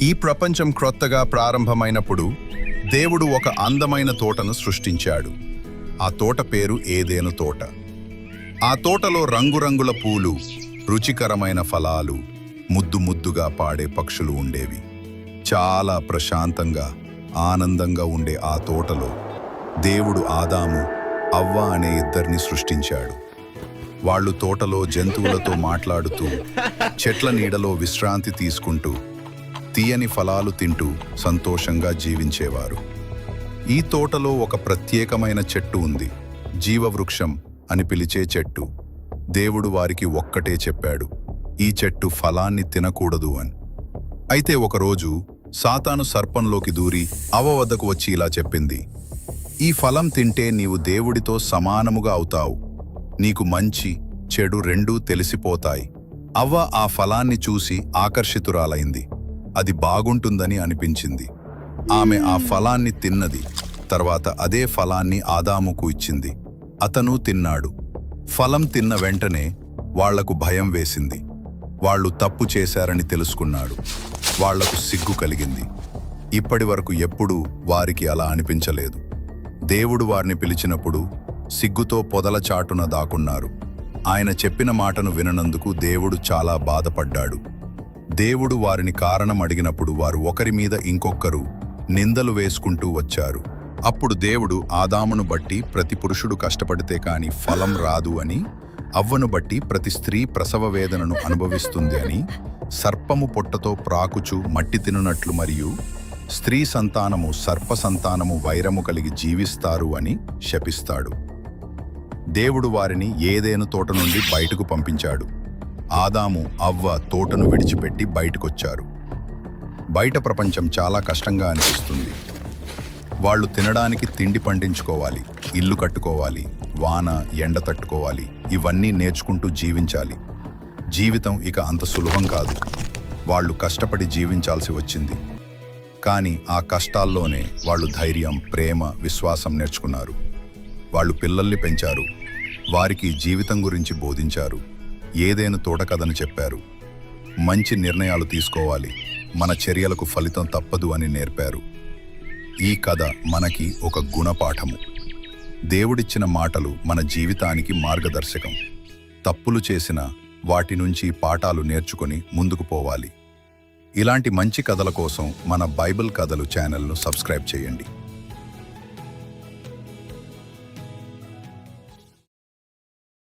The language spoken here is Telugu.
ఈ ప్రపంచం క్రొత్తగా ప్రారంభమైనప్పుడు దేవుడు ఒక అందమైన తోటను సృష్టించాడు. ఆ తోట పేరు ఏదెను తోట. ఆ తోటలో రంగురంగుల పూలు, రుచికరమైన ఫలాలు, ముద్దు ముద్దుగా పాడే పక్షులు ఉండేవి. చాలా ప్రశాంతంగా, ఆనందంగా ఉండే ఆ తోటలో దేవుడు ఆదాము, అవ్వ అనే ఇద్దరిని సృష్టించాడు. వాళ్ళు తోటలో జంతువులతో మాట్లాడుతూ, చెట్ల నీడలో విశ్రాంతి తీసుకుంటూ, తీయని ఫలాలు తింటూ సంతోషంగా జీవించేవారు. ఈ తోటలో ఒక ప్రత్యేకమైన చెట్టు ఉంది, జీవవృక్షం అని పిలిచే చెట్టు. దేవుడు వారికి ఒక్కటే చెప్పాడు, ఈ చెట్టు ఫలాన్ని తినకూడదు అని. అయితే ఒకరోజు సాతాను సర్పంలోకి దూరి అవ్వ వద్దకు వచ్చి ఇలా చెప్పింది, ఈ ఫలం తింటే నీవు దేవుడితో సమానముగా అవుతావు, నీకు మంచి చెడు రెండూ తెలిసిపోతాయి. అవ్వ ఆ ఫలాన్ని చూసి ఆకర్షితురాలైంది. అది బాగుంటుందని అనిపించింది. ఆమె ఆ ఫలాన్ని తిన్నది. తర్వాత అదే ఫలాన్ని ఆదాముకు ఇచ్చింది. అతను తిన్నాడు. ఫలం తిన్న వెంటనే వాళ్లకు భయం వేసింది. వాళ్ళు తప్పు చేశారని తెలుసుకున్నాడు. వాళ్లకు సిగ్గు కలిగింది. ఇప్పటి వరకు ఎప్పుడూ వారికి అలా అనిపించలేదు. దేవుడు వారిని పిలిచినప్పుడు సిగ్గుతో పొదల చాటున దాక్కున్నారు. ఆయన చెప్పిన మాటను విననందుకు దేవుడు చాలా బాధపడ్డాడు. దేవుడు వారిని కారణం అడిగినప్పుడు వారు ఒకరి మీద ఇంకొకరు నిందలు వేసుకుంటూ వచ్చారు. అప్పుడు దేవుడు ఆదామును బట్టి ప్రతి పురుషుడు కష్టపడితే కాని ఫలం రాదు అని, అవ్వను బట్టి ప్రతి స్త్రీ ప్రసవ వేదనను అనుభవిస్తుంది అని, సర్పము పొట్టతో ప్రాకుచు మట్టి తినునట్లు మరియు స్త్రీ సంతానము సర్ప సంతానము వైరము కలిగి జీవిస్తారు అని శపిస్తాడు. దేవుడు వారిని ఏదెను తోట నుండి బయటకు పంపించాడు. ఆదాము, అవ్వ తోటను విడిచిపెట్టి బయటకొచ్చారు. బయట ప్రపంచం చాలా కష్టంగా అనిపిస్తుంది. వాళ్ళు తినడానికి తిండి పండించుకోవాలి, ఇల్లు కట్టుకోవాలి, వాన ఎండ తట్టుకోవాలి, ఇవన్నీ నేర్చుకుంటూ జీవించాలి. జీవితం ఇక అంత సులభం కాదు. వాళ్ళు కష్టపడి జీవించాల్సి వచ్చింది. కానీ ఆ కష్టాల్లోనే వాళ్ళు ధైర్యం, ప్రేమ, విశ్వాసం నేర్చుకున్నారు. వాళ్ళు పిల్లల్ని పెంచారు, వారికి జీవితం గురించి బోధించారు, ఏదైనా తోట కథను చెప్పారు. మంచి నిర్ణయాలు తీసుకోవాలి, మన చర్యలకు ఫలితం తప్పదు అని నేర్పారు. ఈ కథ మనకి ఒక గుణపాఠము. దేవుడిచ్చిన మాటలు మన జీవితానికి మార్గదర్శకం. తప్పులు చేసిన వాటి నుంచి పాఠాలు నేర్చుకొని ముందుకు పోవాలి. ఇలాంటి మంచి కథల కోసం మన బైబిల్ కథలు ఛానల్ను సబ్స్క్రైబ్ చేయండి.